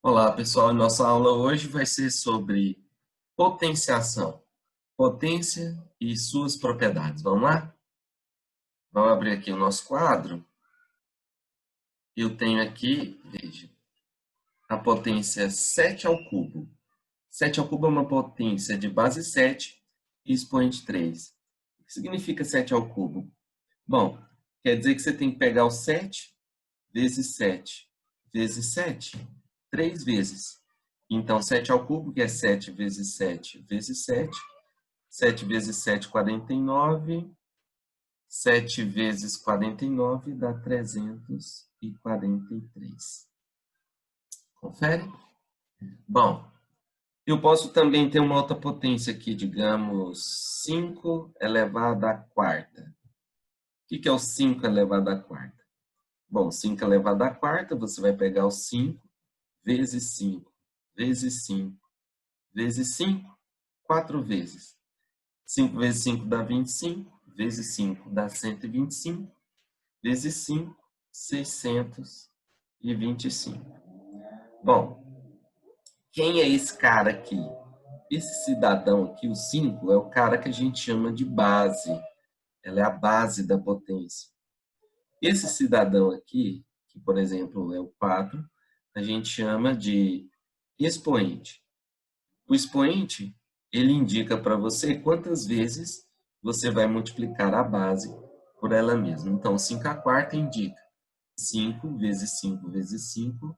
Olá, pessoal. Nossa aula hoje vai ser sobre potenciação, potência e suas propriedades. Vamos lá? Vamos abrir aqui o nosso quadro. Eu tenho aqui, veja, a potência 7 ao cubo. 7 ao cubo é uma potência de base 7 e expoente 3. O que significa 7 ao cubo? Bom, quer dizer que você tem que pegar o 7 vezes 7 vezes 7 3 vezes. Então, 7 ao cubo, que é 7 vezes 7 vezes 7. 7 vezes 7, 49. 7 vezes 49 dá 343. Confere? Bom, eu posso também ter uma outra potência aqui, digamos, 5 elevado à quarta. O que é o 5 elevado à quarta? Bom, 5 elevado à quarta, você vai pegar o 5 vezes 5 vezes 5 vezes 5, 4 vezes. 5 vezes 5 dá 25, vezes 5 dá 125, vezes 5, 625. Bom, quem é esse cara aqui? Esse cidadão aqui, o 5, é o cara que a gente chama de base. Ela é a base da potência. Esse cidadão aqui, que por exemplo é o 4, a gente chama de expoente. O expoente, ele indica para você quantas vezes você vai multiplicar a base por ela mesma. Então, 5 à quarta indica 5 vezes 5 vezes 5,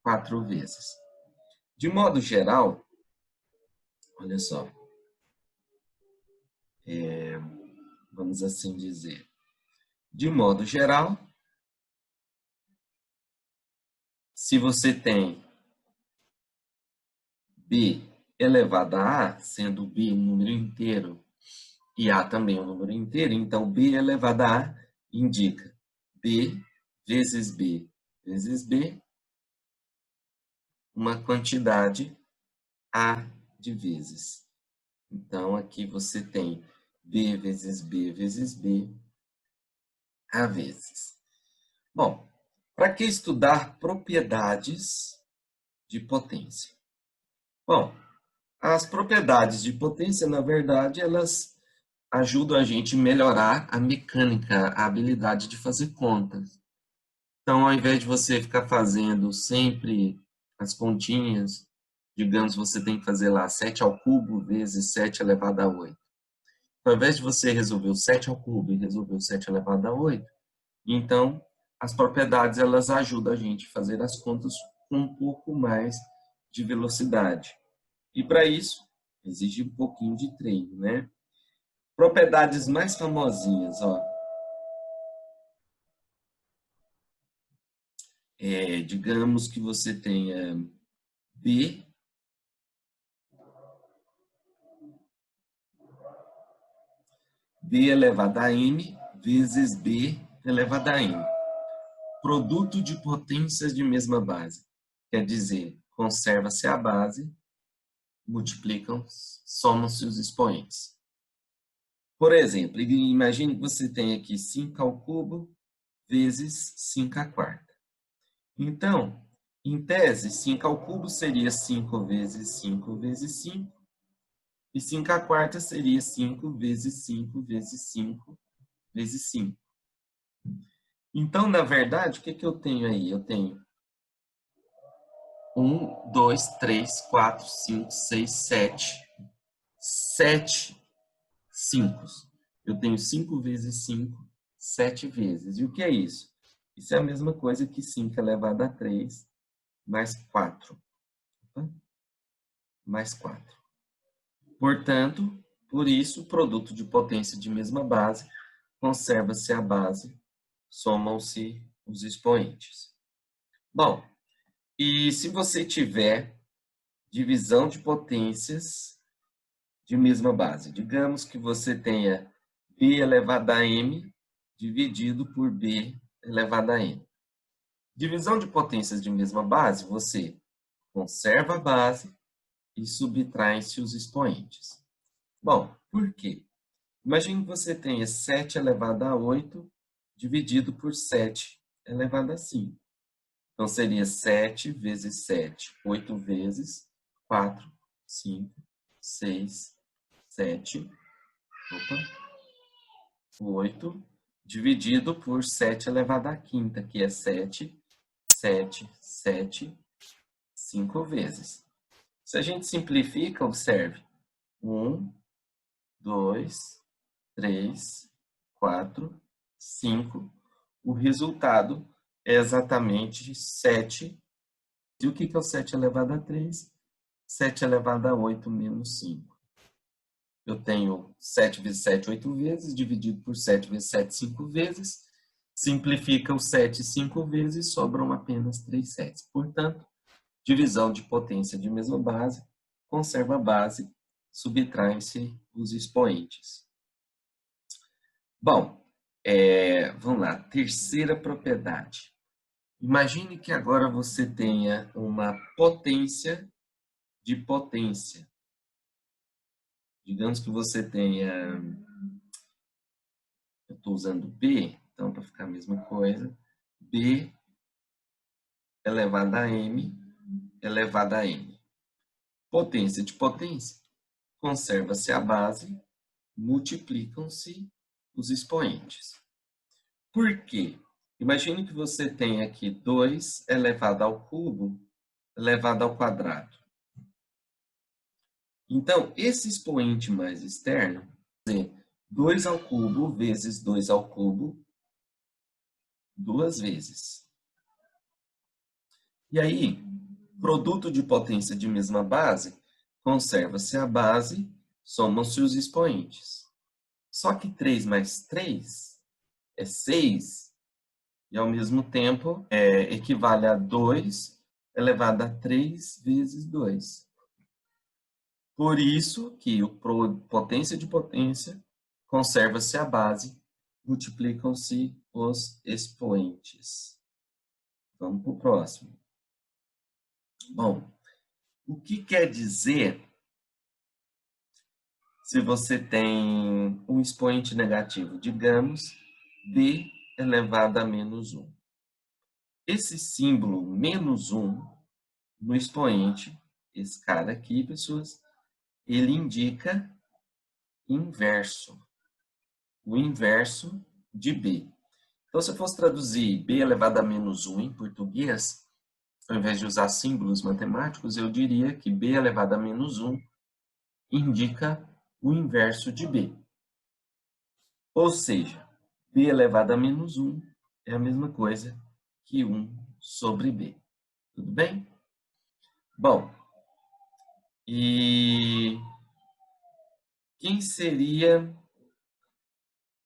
4 vezes. De modo geral, olha só, vamos assim dizer. De modo geral, se você tem b elevado a a, sendo b um número inteiro e a também um número inteiro, então b elevado a a indica b vezes b vezes b, uma quantidade a de vezes. Então, aqui você tem b vezes b vezes b a vezes. Bom, para que estudar propriedades de potência? Bom, as propriedades de potência, na verdade, elas ajudam a gente a melhorar a mecânica, a habilidade de fazer contas. Então, ao invés de você ficar fazendo sempre as continhas, digamos, você tem que fazer lá 7 ao cubo vezes 7 elevado a 8. Então, ao invés de você resolver o 7 ao cubo e resolver o 7 elevado a 8, então, as propriedades elas ajudam a gente a fazer as contas com um pouco mais de velocidade. E para isso, exige um pouquinho de treino, né? Propriedades mais famosinhas, ó. Digamos que você tenha B elevado a m vezes B elevado a n. Produto de potências de mesma base. Quer dizer, conserva-se a base, multiplicam, somam-se os expoentes. Por exemplo, imagine que você tem aqui 5 ao cubo vezes 5 à quarta. Então, em tese, 5 ao cubo seria 5 vezes 5 vezes 5, e 5 à quarta seria 5 vezes 5 vezes 5 vezes 5. Então, na verdade, o que eu tenho aí? Eu tenho 1, 2, 3, 4, 5, 6, 7. 7 5. Eu tenho 5 vezes 5, 7 vezes. E o que é isso? Isso é a mesma coisa que 5 elevado a 3 mais 4. Mais 4. Portanto, por isso, o produto de potência de mesma base, conserva-se a base, somam-se os expoentes. Bom, e se você tiver divisão de potências de mesma base, digamos que você tenha b elevado a m dividido por b elevado a n. Divisão de potências de mesma base, você conserva a base e subtrai-se os expoentes. Bom, por quê? Imagine que você tenha 7 elevado a 8 dividido por 7 elevado a 5. Então, seria 7 vezes 7, 8 vezes 4, 5, 6, 7, 8, dividido por 7 elevado à quinta, que é 7, 7, 7, 5 vezes. Se a gente simplifica, observe. 1, 2, 3, 4, 5. O resultado é exatamente 7. E o que é o 7 elevado a 3? 7 elevado a 8 menos 5. Eu tenho 7 vezes 7, 8 vezes, dividido por 7 vezes 7, 5 vezes. Simplifica o 7 5 vezes, sobram apenas 3 7. Portanto, divisão de potência de mesma base, conserva a base, subtraem-se os expoentes. Bom, vamos lá, terceira propriedade. Imagine que agora você tenha uma potência de potência. Digamos que você tenha, eu estou usando B, então para ficar a mesma coisa, B elevado a M elevado a N. Potência de potência, conserva-se a base, multiplicam-se os expoentes. Por quê? Imagine que você tem aqui 2 elevado ao cubo elevado ao quadrado. Então, esse expoente mais externo, 2 ao cubo vezes 2 ao cubo, 2 vezes. E aí, produto de potência de mesma base, conserva-se a base, somam-se os expoentes. Só que 3 mais 3 é 6, e ao mesmo tempo equivale a 2 elevado a 3 vezes 2. Por isso que o potência de potência conserva-se a base, multiplicam-se os expoentes. Vamos para o próximo. Bom, o que quer dizer se você tem um expoente negativo? Digamos, b elevado a menos 1. Esse símbolo menos 1 no expoente, esse cara aqui, pessoas, ele indica inverso. O inverso de b. Então, se eu fosse traduzir b elevado a menos 1 em português, ao invés de usar símbolos matemáticos, eu diria que b elevado a menos 1 indica o inverso de b. Ou seja, b elevado a menos 1 é a mesma coisa que 1 sobre b. Tudo bem? Bom, e quem seria,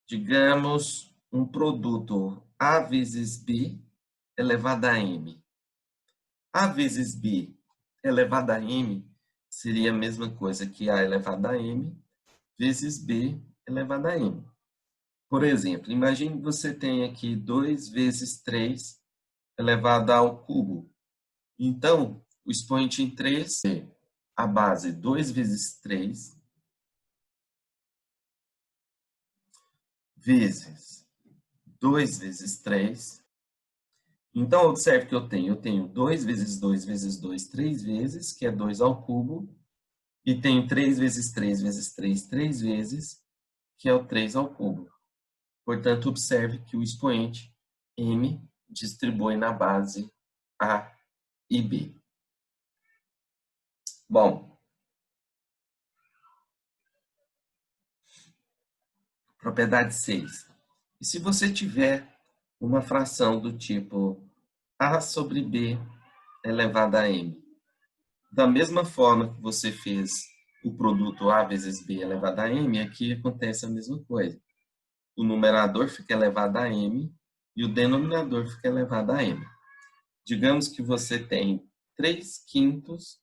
digamos, um produto a vezes b elevado a m? A vezes b elevado a m seria a mesma coisa que a elevado a m vezes b elevado a m. Por exemplo, imagine que você tem aqui 2 vezes 3 elevado ao cubo. Então, o expoente em 3 é a base 2 vezes 3 vezes 2 vezes 3. Então, observe que eu tenho 2 vezes 2 vezes 2, 3 vezes, que é 2 ao cubo, e tenho 3 vezes 3 vezes 3, 3 vezes, que é o 3 ao cubo. Portanto, observe que o expoente m distribui na base A e B. Bom, propriedade 6. E se você tiver uma fração do tipo A sobre B elevado a M, da mesma forma que você fez o produto A vezes B elevado a M, aqui acontece a mesma coisa. O numerador fica elevado a M e o denominador fica elevado a M. Digamos que você tem 3 quintos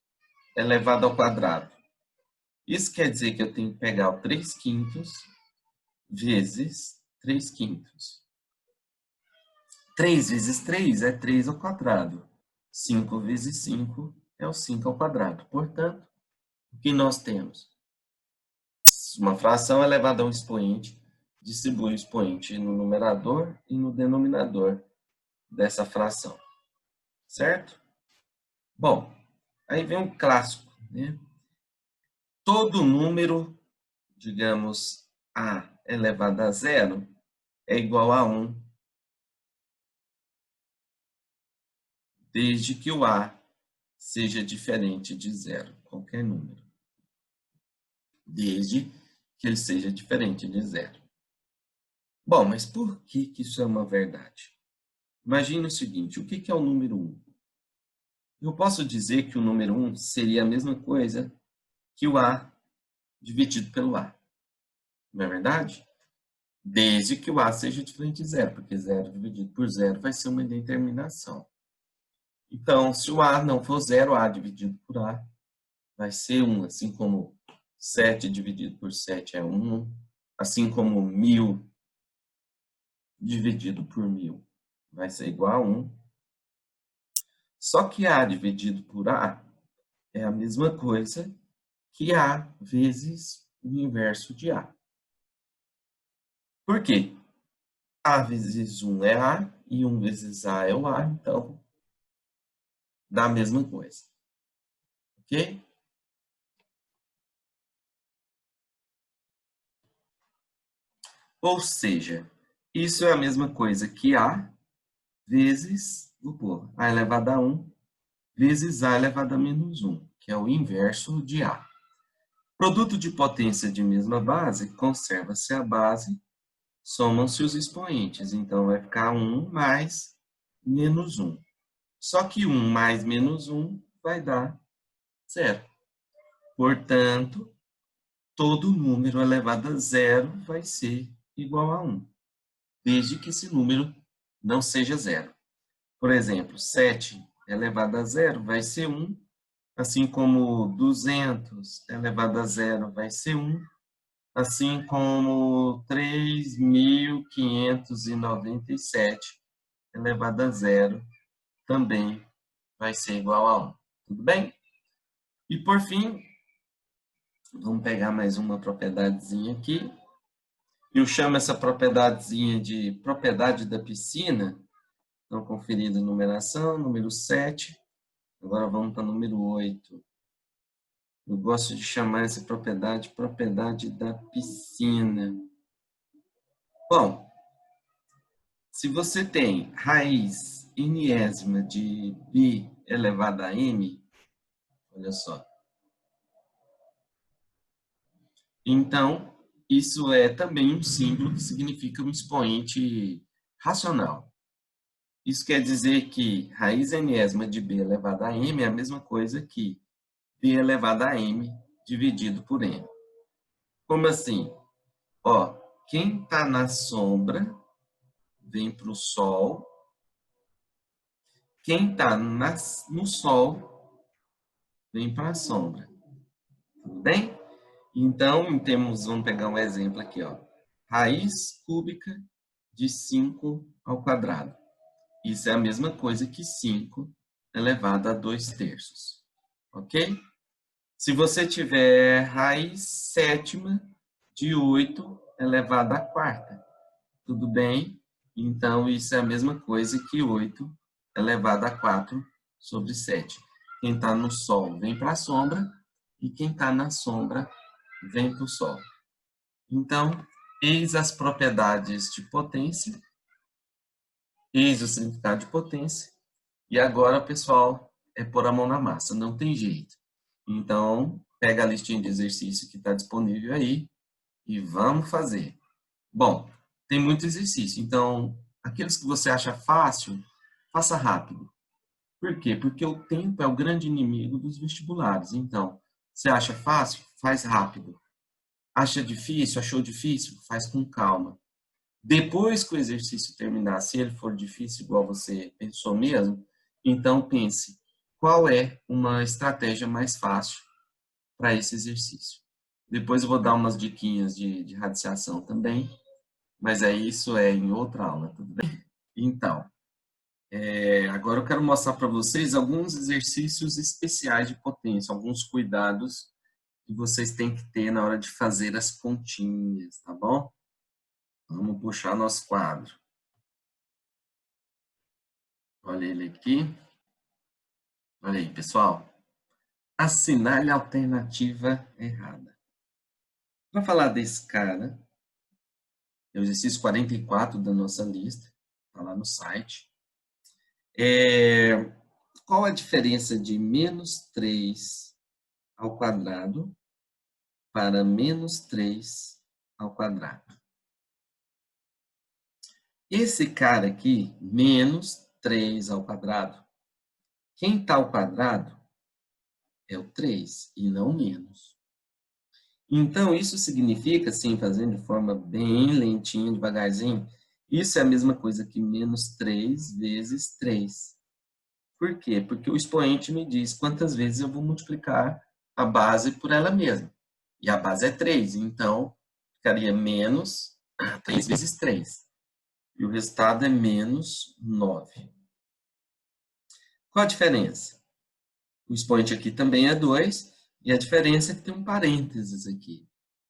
elevado ao quadrado. Isso quer dizer que eu tenho que pegar o 3 quintos vezes 3 quintos. 3 vezes 3 é 3 ao quadrado. 5 vezes 5 é o 5 ao quadrado. Portanto, o que nós temos? Uma fração elevada a um expoente distribui o expoente no numerador e no denominador dessa fração. certo? Bom, aí vem um clássico, né? Todo número, digamos, a elevado a zero é igual a 1, desde que o a seja diferente de zero, qualquer número. Desde que ele seja diferente de zero. Bom, mas por que isso é uma verdade? Imagine o seguinte, o que é o número 1? Eu posso dizer que o número 1 seria a mesma coisa que o a dividido pelo a. Não é verdade? Desde que o a seja diferente de zero, porque zero dividido por zero vai ser uma indeterminação. Então, se o a não for zero, a dividido por a vai ser 1, assim como 7 dividido por 7 é 1, assim como 1000 dividido por 1000 vai ser igual a 1. Só que a dividido por a é a mesma coisa que a vezes o inverso de a. Por quê? A vezes 1 é a e 1 vezes a é o a, então dá a mesma coisa. Ok? Ou seja, isso é a mesma coisa que a vezes, vou pôr, a elevado a 1 vezes a elevado a menos 1, que é o inverso de a. Produto de potência de mesma base, conserva-se a base, somam-se os expoentes. Então, vai ficar 1 mais menos 1. Só que 1 mais menos 1 vai dar 0. Portanto, todo número elevado a zero vai ser igual a 1, desde que esse número não seja zero. Por exemplo, 7 elevado a zero vai ser 1, assim como 200 elevado a zero vai ser 1, assim como 3.597 elevado a zero também vai ser igual a 1. Tudo bem? E por fim, vamos pegar mais uma propriedadezinha aqui. Eu chamo essa propriedadezinha de propriedade da piscina. Então, conferida a numeração, número 7. Agora vamos para o número 8. Eu gosto de chamar essa propriedade da piscina. Bom, se você tem raiz enésima de b elevado a m, olha só. Então, isso é também um símbolo que significa um expoente racional. Isso quer dizer que raiz enésima de b elevado a m é a mesma coisa que b elevado a m dividido por m. Como assim? Ó, quem está na sombra vem para o sol. Quem está no sol vem para a sombra. Tudo bem? Então, vamos pegar um exemplo aqui, ó. Raiz cúbica de 5 ao quadrado. Isso é a mesma coisa que 5 elevado a 2/3. Ok? Se você tiver raiz sétima de 8 elevado à quarta, tudo bem? Então, isso é a mesma coisa que 8 elevado a 4/7. Quem está no sol vem para a sombra e quem está na sombra vem para o sol. Então, eis as propriedades de potência, eis o significado de potência, e agora, pessoal, é pôr a mão na massa, não tem jeito. Então, pega a listinha de exercício que está disponível aí e vamos fazer. Bom, tem muito exercício, então, aqueles que você acha fácil, faça rápido. Por quê? Porque o tempo é o grande inimigo dos vestibulares. Então, você acha fácil? Faz rápido. Acha difícil? Achou difícil? Faz com calma. Depois que o exercício terminar, se ele for difícil igual você pensou mesmo, então pense, qual é uma estratégia mais fácil para esse exercício? Depois eu vou dar umas diquinhas de radiciação também, mas isso é em outra aula, tudo bem? Então, agora eu quero mostrar para vocês alguns exercícios especiais de potência, alguns cuidados que vocês têm que ter na hora de fazer as continhas, tá bom? Vamos puxar nosso quadro. Olha ele aqui. Olha aí, pessoal. Assinale a alternativa errada. Para falar desse cara, é o exercício 44 da nossa lista, está lá no site. Qual a diferença de menos 3 ao quadrado para menos 3 ao quadrado? Esse cara aqui, menos 3 ao quadrado, quem está ao quadrado é o 3 e não menos. Então, isso significa, assim, fazendo de forma bem lentinha, devagarzinho, isso é a mesma coisa que menos 3 vezes 3. Por quê? Porque o expoente me diz quantas vezes eu vou multiplicar a base por ela mesma. E a base é 3, então ficaria menos 3 vezes 3. E o resultado é menos 9. Qual a diferença? O expoente aqui também é 2, e a diferença é que tem um parênteses aqui.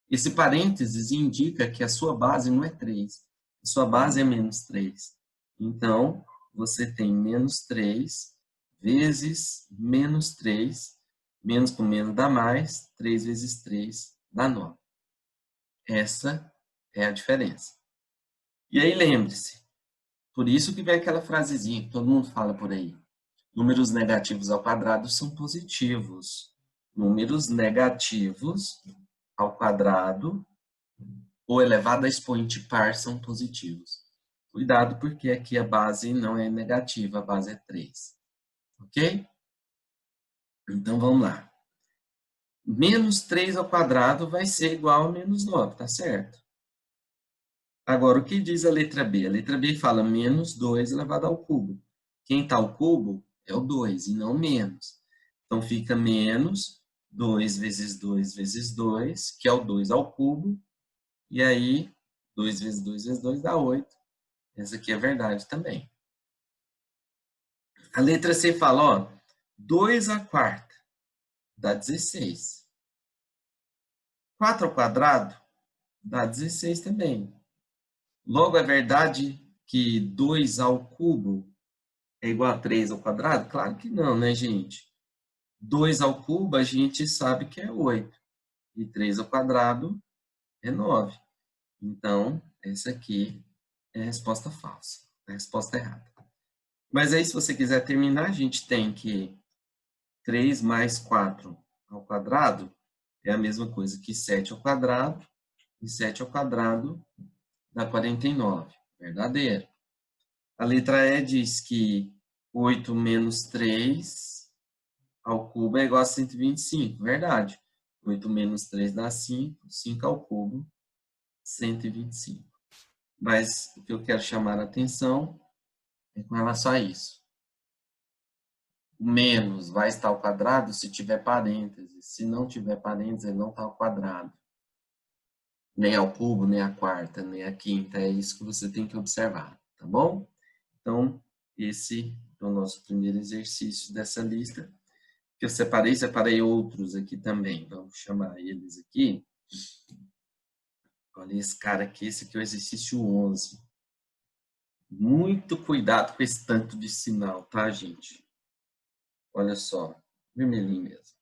Esse parênteses indica que a sua base não é 3, a sua base é menos 3. Então, você tem menos 3 vezes menos 3, menos com menos dá mais, 3 vezes 3 dá 9. Essa é a diferença. E aí, lembre-se, por isso que vem aquela frasezinha que todo mundo fala por aí. Números negativos ao quadrado são positivos. Números negativos ao quadrado ou elevado a expoente par são positivos. Cuidado, porque aqui a base não é negativa, a base é 3. Ok? Então, vamos lá. Menos 3 ao quadrado vai ser igual a menos 9, tá certo? Agora, o que diz a letra B? A letra B fala menos 2 elevado ao cubo. Quem está ao cubo é o 2 e não menos. Então, fica menos 2 vezes 2 vezes 2, que é o 2 ao cubo. E aí, 2 vezes 2 vezes 2 dá 8. Essa aqui é verdade também. A letra C fala, ó, 2 à quarta dá 16. 4 ao quadrado dá 16 também. Logo, é verdade que 2 ao cubo é igual a 3 ao quadrado? Claro que não, né, gente? 2 ao cubo a gente sabe que é 8. E 3 ao quadrado é 9. Então, essa aqui é a resposta falsa. É a resposta errada. Mas aí, se você quiser terminar, a gente tem que 3 mais 4 ao quadrado é a mesma coisa que 7 ao quadrado. E 7 ao quadrado dá 49. Verdadeiro. A letra E diz que 8 menos 3 ao cubo é igual a 125. Verdade. 8 menos 3 dá 5. 5 ao cubo, 125. Mas o que eu quero chamar a atenção é com relação a isso. O menos vai estar ao quadrado se tiver parênteses. Se não tiver parênteses, ele não está ao quadrado. Nem ao cubo, nem à quarta, nem à quinta. É isso que você tem que observar, tá bom? Então, esse é o nosso primeiro exercício dessa lista. Que eu separei outros aqui também. Vamos chamar eles aqui. Olha esse cara aqui, esse aqui é o exercício 11. Muito cuidado com esse tanto de sinal, tá, gente? Olha só, vermelhinho mesmo.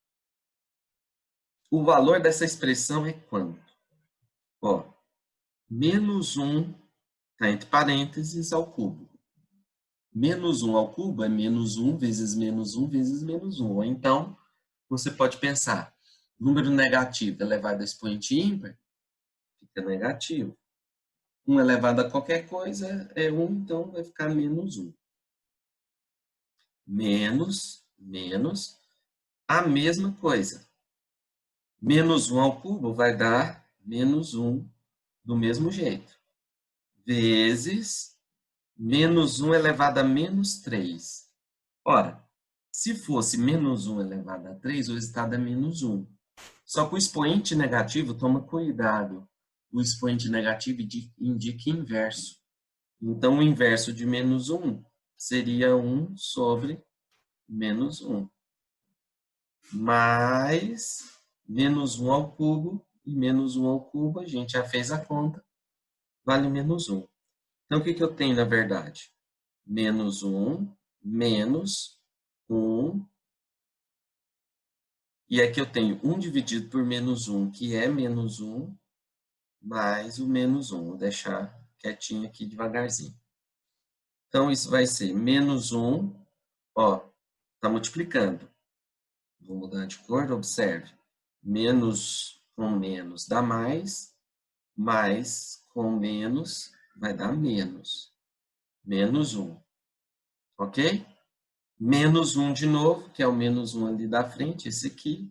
O valor dessa expressão é quanto? Ó, menos 1 está entre parênteses ao cubo. Menos 1 ao cubo é menos 1 vezes menos 1 vezes menos 1. Ou então, você pode pensar, número negativo elevado a expoente ímpar, fica negativo. 1 elevado a qualquer coisa é 1, então vai ficar menos 1. Menos, a mesma coisa. Menos 1 ao cubo vai dar menos 1 do mesmo jeito. Vezes menos 1 elevado a menos 3. Ora, se fosse menos 1 elevado a 3, o resultado é menos 1. Só que o expoente negativo, toma cuidado. O expoente negativo indica inverso. Então, o inverso de menos 1 seria 1 sobre menos 1. Mais menos 1 ao cubo, e menos 1 ao cubo, a gente já fez a conta, vale menos 1. Então, o que eu tenho na verdade? Menos 1, menos 1 E aqui eu tenho 1 dividido por menos 1, que é menos 1, mais o menos 1. Vou deixar quietinho aqui devagarzinho. Então, isso vai ser menos 1, ó, está multiplicando. Vou mudar de cor, observe. Menos com menos dá mais com menos vai dar menos. Menos 1, ok? Menos 1 de novo, que é o menos 1 ali da frente, esse aqui.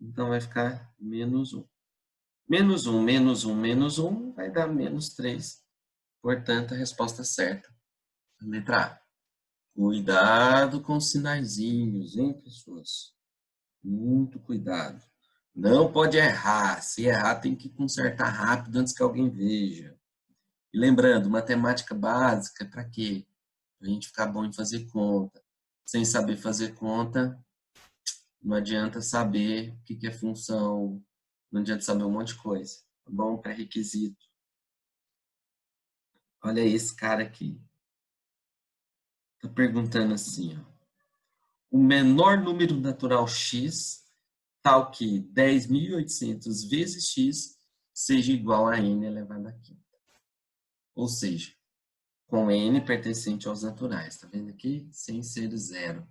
Então, vai ficar menos 1. Menos 1, menos 1, menos 1 vai dar menos 3. Portanto, a resposta certa é a letra A. Cuidado com os sinaizinhos, hein, pessoas? Muito cuidado. Não pode errar. Se errar, tem que consertar rápido antes que alguém veja. E lembrando, matemática básica, para quê? Para a gente ficar bom em fazer conta. Sem saber fazer conta, não adianta saber o que é função, não adianta saber um monte de coisa. Tá bom? Pré-requisito. Olha esse cara aqui. Está perguntando assim, ó. O menor número natural x, tal que 10.800 vezes x, seja igual a n elevado a quinta. Ou seja, com n pertencente aos naturais. Está vendo aqui? Sem ser zero.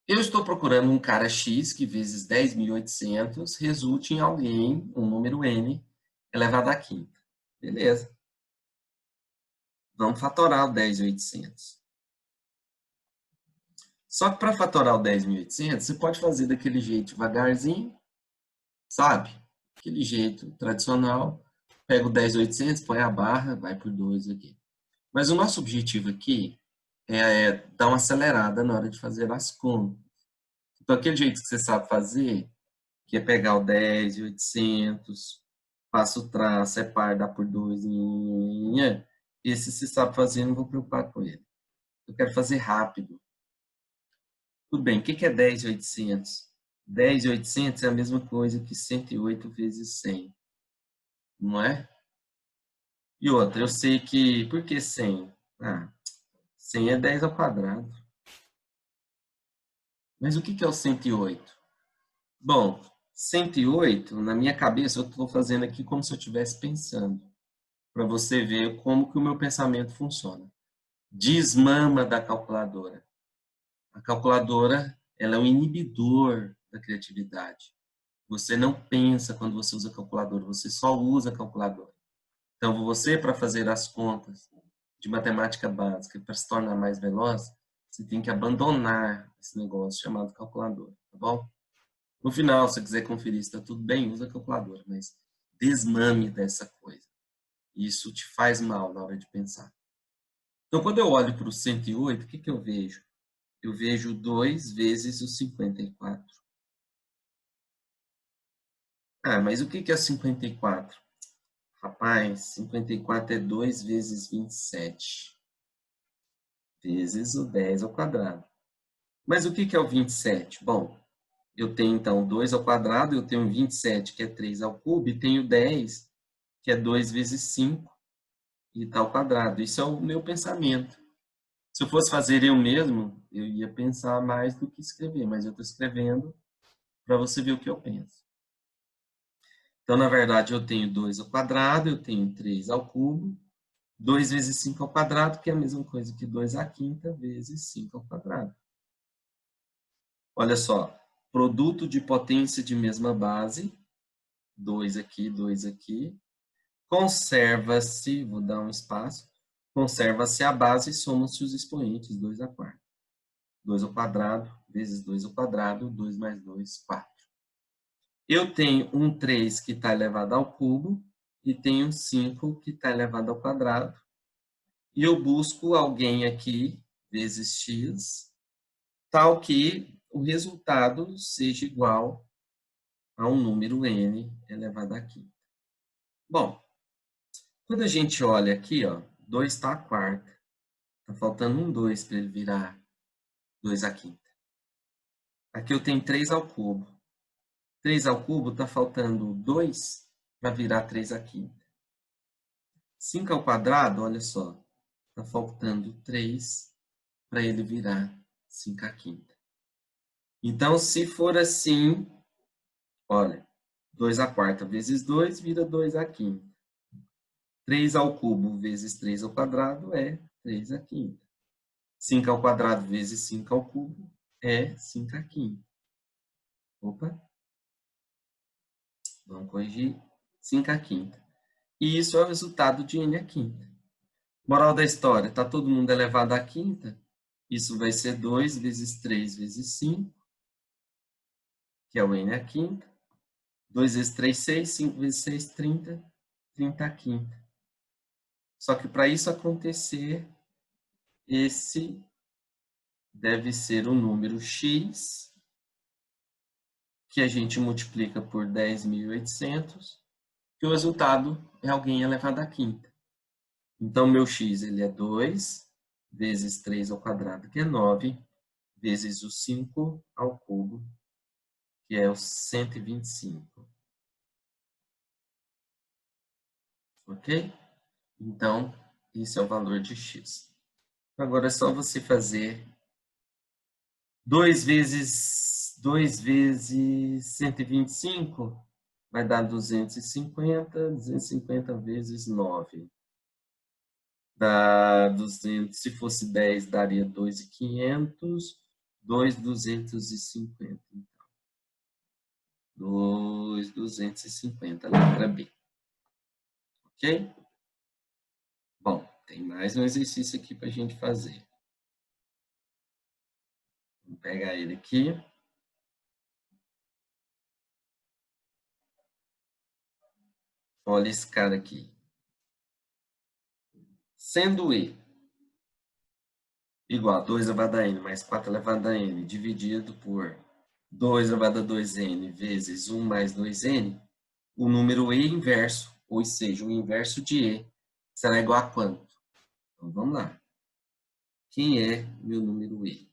Eu estou procurando um cara x que vezes 10.800 resulte em alguém, um número n, elevado à quinta. Beleza. Vamos fatorar o 10.800. Só que para fatorar o 10.800, você pode fazer daquele jeito devagarzinho, sabe? Aquele jeito tradicional. Pega o 10.800, põe a barra, vai por 2 aqui. Mas o nosso objetivo aqui é dar uma acelerada na hora de fazer as contas. Então, aquele jeito que você sabe fazer, que é pegar o 10.800, passa o traço, separa, dá por 2, esse você sabe fazer, não vou preocupar com ele. Eu quero fazer rápido. Tudo bem, o que é 10.800? 10.800 é a mesma coisa que 108 vezes 100, não é? E outra, eu sei que... Por que 100? Ah, 100 é 10 ao quadrado. Mas o que é o 108? Bom, 108, na minha cabeça, eu estou fazendo aqui como se eu estivesse pensando, para você ver como que o meu pensamento funciona. Desmama da calculadora. A calculadora, ela é um inibidor da criatividade. Você não pensa quando você usa a calculadora, você só usa a calculadora. Então, você, para fazer as contas de matemática básica, para se tornar mais veloz, você tem que abandonar esse negócio chamado calculadora, tá bom? No final, se você quiser conferir se está tudo bem, usa a calculadora, mas desmame dessa coisa. Isso te faz mal na hora de pensar. Então, quando eu olho para o 108, o que eu vejo? Eu vejo 2 vezes o 54. Ah, mas o que é 54? Rapaz, 54 é 2 vezes 27, vezes o 10 ao quadrado. Mas o que é o 27? Bom, eu tenho então 2 ao quadrado, eu tenho 27, que é 3 ao cubo, e tenho 10, que é 2 vezes 5, e está ao quadrado. Isso é o meu pensamento. Se eu fosse fazer eu mesmo, eu ia pensar mais do que escrever, mas eu estou escrevendo para você ver o que eu penso. Então, na verdade, eu tenho 2 ao quadrado, eu tenho 3 ao cubo, 2 vezes 5 ao quadrado, que é a mesma coisa que 2 à quinta vezes 5 ao quadrado. Olha só, produto de potência de mesma base, 2 aqui, conserva-se, vou dar um espaço, conserva-se a base e soma-se os expoentes, 2 à quarta. 2 ao quadrado vezes 2 ao quadrado, 2 mais 2, 4. Eu tenho um 3 que está elevado ao cubo e tenho um 5 que está elevado ao quadrado. E eu busco alguém aqui, vezes x, tal que o resultado seja igual a um número n elevado a quinta. Bom, quando a gente olha aqui, ó, 2 está à quarta. Está faltando um 2 para ele virar 2 à quinta. Aqui eu tenho 3 ao cubo. 3 ao cubo está faltando 2 para virar 3 à quinta. 5 ao quadrado, olha só, está faltando 3 para ele virar 5 à quinta. Então, se for assim, olha, 2 à quarta vezes 2 vira 2 à quinta. 3 ao cubo vezes 3 ao quadrado é 3 à quinta. 5 ao quadrado vezes 5 ao cubo é 5 à quinta. Opa, vamos corrigir. 5 à quinta. E isso é o resultado de n à quinta. Moral da história, está todo mundo elevado à quinta? Isso vai ser 2 vezes 3 vezes 5, que é o n à quinta. 2 vezes 3, 6. 5 vezes 6, 30. 30 à quinta. Só que para isso acontecer, esse deve ser o número x, que a gente multiplica por 10.800, que o resultado é alguém elevado à quinta. Então, meu x ele é 2 vezes 3 ao quadrado, que é 9, vezes o 5 ao cubo, que é o 125. Ok? Então, esse é o valor de x. Agora é só você fazer 2 vezes 125 vai dar 250, 250 vezes 9. Dá 200, se fosse 10, daria 2.500, 2.250. Então, 2.250, letra B. Ok? Bom, tem mais um exercício aqui para a gente fazer. Vou pegar ele aqui. Olha esse cara aqui. Sendo E igual a 2 elevado a n mais 4 elevado a n dividido por 2 elevado a 2n vezes 1 mais 2n, o número E inverso, ou seja, o inverso de E, será igual a quanto? Então, vamos lá. Quem é meu número E?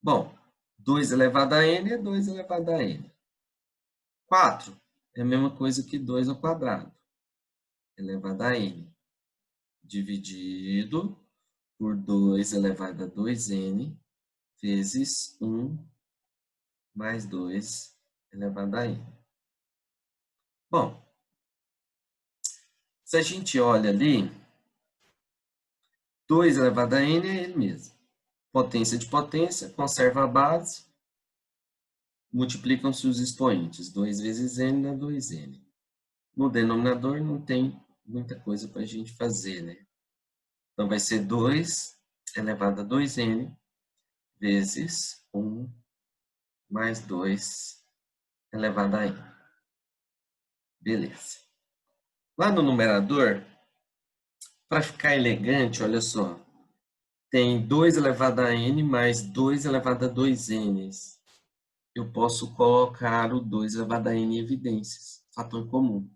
Bom, 2 elevado a n é 2 elevado a n. 4 é a mesma coisa que 2 ao quadrado, elevado a n, dividido por 2 elevado a 2n, vezes 1 mais 2 elevado a n. Bom, se a gente olha ali, 2 elevado a n é ele mesmo. Potência de potência, conserva a base, multiplicam-se os expoentes. 2 vezes n dá 2n. No denominador não tem muita coisa para a gente fazer, né? Então, vai ser 2 elevado a 2n vezes 1 mais 2 elevado a n. Beleza. Lá no numerador, para ficar elegante, olha só, tem 2 elevado a n mais 2 elevado a 2n. Eu posso colocar o 2 elevado a n em evidências, fator comum.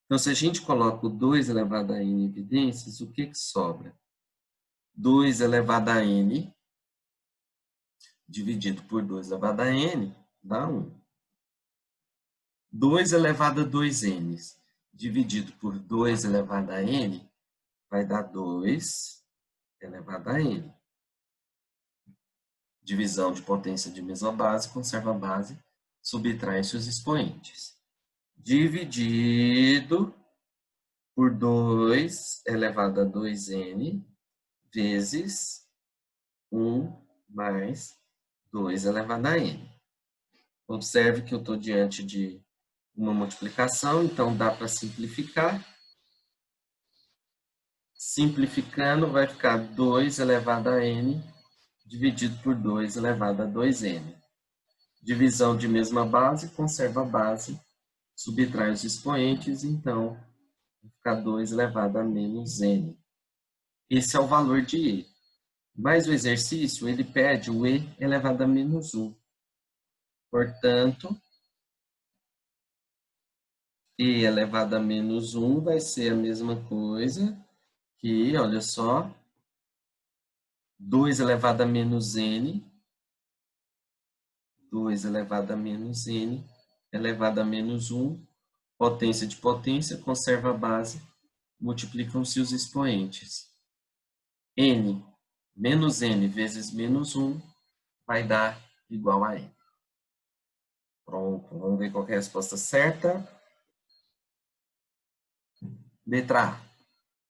Então, se a gente coloca o 2 elevado a n em evidências, o que sobra? 2 elevado a n dividido por 2 elevado a n dá 1. 2 elevado a 2n dividido por 2 elevado a n vai dar 2 elevado a n. Divisão de potência de mesma base, conserva a base, subtrai-se os expoentes. Dividido por 2 elevado a 2n vezes 1 mais 2 elevado a n. Observe que eu estou diante de uma multiplicação, então dá para simplificar. Simplificando, vai ficar 2 elevado a n dividido por 2 elevado a 2n. Divisão de mesma base, conserva a base, subtrai os expoentes, então vai ficar 2 elevado a menos n. Esse é o valor de E. Mas o exercício, ele pede o E elevado a menos 1. Portanto, E elevado a menos 1 vai ser a mesma coisa que, olha só, 2 elevado a menos n, 2 elevado a menos n, elevado a menos 1, potência de potência, conserva a base, multiplicam-se os expoentes. N, menos n vezes menos 1, vai dar igual a N. Pronto, vamos ver qual é a resposta certa. Letra A.